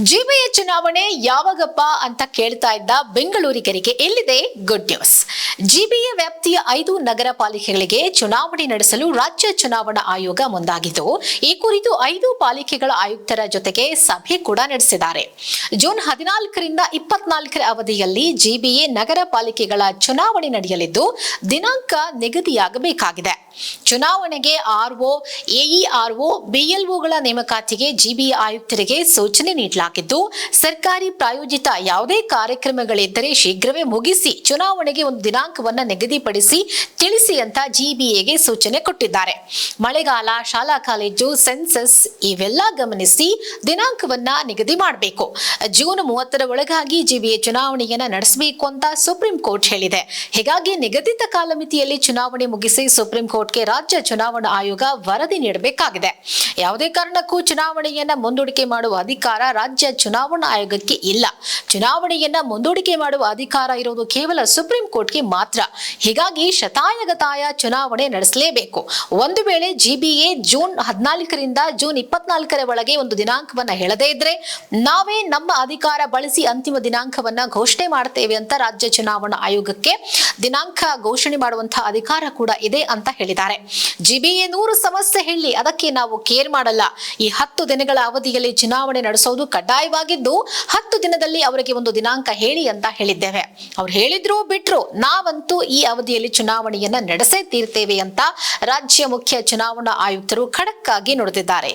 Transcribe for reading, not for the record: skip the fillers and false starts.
GBA ಚುನಾವಣೆ ಯಾವಾಗಪ್ಪ ಅಂತ ಕೇಳ್ತಾ ಇದ್ದ ಬೆಂಗಳೂರಿಗರಿಗೆ ಎಲ್ಲಿದೆ ಗುಡ್ ನ್ಯೂಸ್. ಜಿಬಿಎ ವ್ಯಾಪ್ತಿಯ 5 ನಗರ ಪಾಲಿಕೆಗಳಿಗೆ ಚುನಾವಣೆ ನಡೆಸಲು ರಾಜ್ಯ ಚುನಾವಣಾ ಆಯೋಗ ಮುಂದಾಗಿದ್ದು, ಈ ಕುರಿತು 5 ಪಾಲಿಕೆಗಳ ಆಯುಕ್ತರ ಜೊತೆಗೆ ಸಭೆ ಕೂಡ ನಡೆಸಿದ್ದಾರೆ. ಜೂನ್ 14ರಿಂದ 24ರ ಅವಧಿಯಲ್ಲಿ ಜಿಬಿಎ ನಗರ ಪಾಲಿಕೆಗಳ ಚುನಾವಣೆ ನಡೆಯಲಿದ್ದು, ದಿನಾಂಕ ನಿಗದಿಯಾಗಬೇಕಾಗಿದೆ. ಚುನಾವಣೆಗೆ ಆರ್ಒ, ಎಇಆರ್ಒ, ಬಿಎಲ್ಒಗಳ ನೇಮಕಾತಿಗೆ ಜಿಬಿಎ ಆಯುಕ್ತರಿಗೆ ಸೂಚನೆ ನೀಡಲಾಗಿದ್ದು, ಸರ್ಕಾರಿ ಪ್ರಾಯೋಜಿತ ಯಾವುದೇ ಕಾರ್ಯಕ್ರಮಗಳಿದ್ದರೆ ಶೀಘ್ರವೇ ಮುಗಿಸಿ ಚುನಾವಣೆಗೆ ಒಂದು ದಿನಾಂಕವನ್ನು ನಿಗದಿಪಡಿಸಿ ತಿಳಿಸಿ ಅಂತ ಜಿಬಿಎಗೆ ಸೂಚನೆ ಕೊಟ್ಟಿದ್ದಾರೆ. ಮಳೆಗಾಲ, ಶಾಲಾ ಕಾಲೇಜು, ಸೆನ್ಸಸ್ ಇವೆಲ್ಲ ಗಮನಿಸಿ ದಿನಾಂಕವನ್ನ ನಿಗದಿ ಮಾಡಬೇಕು. ಜೂನ್ 30ರ ಒಳಗಾಗಿ ಜಿಬಿಎ ಚುನಾವಣೆಯನ್ನ ನಡೆಸಬೇಕು ಅಂತ ಸುಪ್ರೀಂ ಕೋರ್ಟ್ ಹೇಳಿದೆ. ಹೀಗಾಗಿ ನಿಗದಿತ ಕಾಲಮಿತಿಯಲ್ಲಿ ಚುನಾವಣೆ ಮುಗಿಸಿ ಸುಪ್ರೀಂ ಕೋರ್ಟ್ಗೆ ರಾಜ್ಯ ಚುನಾವಣಾ ಆಯೋಗ ವರದಿ ನೀಡಬೇಕಾಗಿದೆ. ಯಾವುದೇ ಕಾರಣಕ್ಕೂ ಚುನಾವಣೆಯನ್ನ ಮುಂದೂಡಿಕೆ ಮಾಡುವ ಅಧಿಕಾರ ರಾಜ್ಯ ಚುನಾವಣಾ ಆಯೋಗಕ್ಕೆ ಇಲ್ಲ. ಚುನಾವಣೆಯನ್ನ ಮುಂದೂಡಿಕೆ ಮಾಡುವ ಅಧಿಕಾರ ಇರುವುದು ಕೇವಲ ಸುಪ್ರೀಂ ಕೋರ್ಟ್ಗೆ ಮಾತ್ರ. ಹೀಗಾಗಿ ಶತಾಯಗತಾಯ ಚುನಾವಣೆ ನಡೆಸಲೇಬೇಕು. ಒಂದು ವೇಳೆ ಜಿಬಿಎ ಜೂನ್ 14ರಿಂದ ಜೂನ್ 24ರ ಒಳಗೆ ಒಂದು ದಿನಾಂಕವನ್ನ ಹೇಳದೇ ಇದ್ರೆ ನಾವೇ ನಮ್ಮ ಅಧಿಕಾರ ಬಳಸಿ ಅಂತಿಮ ದಿನಾಂಕವನ್ನ ಘೋಷಣೆ ಮಾಡ್ತೇವೆ ಅಂತ ರಾಜ್ಯ ಚುನಾವಣಾ ಆಯೋಗಕ್ಕೆ ದಿನಾಂಕ ಘೋಷಣೆ ಮಾಡುವಂತಹ ಅಧಿಕಾರ ಕೂಡ ಇದೆ ಅಂತ ಹೇಳಿದ್ದಾರೆ. ಜಿಬಿಎ 100 ಸಮಸ್ಯೆ ಹೇಳಿ ಅದಕ್ಕೆ ನಾವು ಕೇರ್ ಮಾಡಲ್ಲ. ಈ 10 ದಿನಗಳ ಅವಧಿಯಲ್ಲಿ ಚುನಾವಣೆ ನಡೆಸೋದು ಕಡ್ಡಾಯವಾಗಿದ್ದು 10 ದಿನದಲ್ಲಿ ಅವರಿಗೆ ಒಂದು ದಿನಾಂಕ ಹೇಳಿ ಅಂತ ಹೇಳಿದ್ದೇವೆ. ಅವ್ರು ಹೇಳಿದ್ರು ಬಿಟ್ರು ನಾವಂತೂ ಈ ಅವಧಿಯಲ್ಲಿ ಚುನಾವಣೆಯನ್ನ ನಡೆಸೇ ತೀರ್ತೇವೆ ಅಂತ ರಾಜ್ಯ ಮುಖ್ಯ ಚುನಾವಣಾ ಆಯುಕ್ತರು ಖಡಕ್ ಆಗಿ ನುಡಿದಿದ್ದಾರೆ.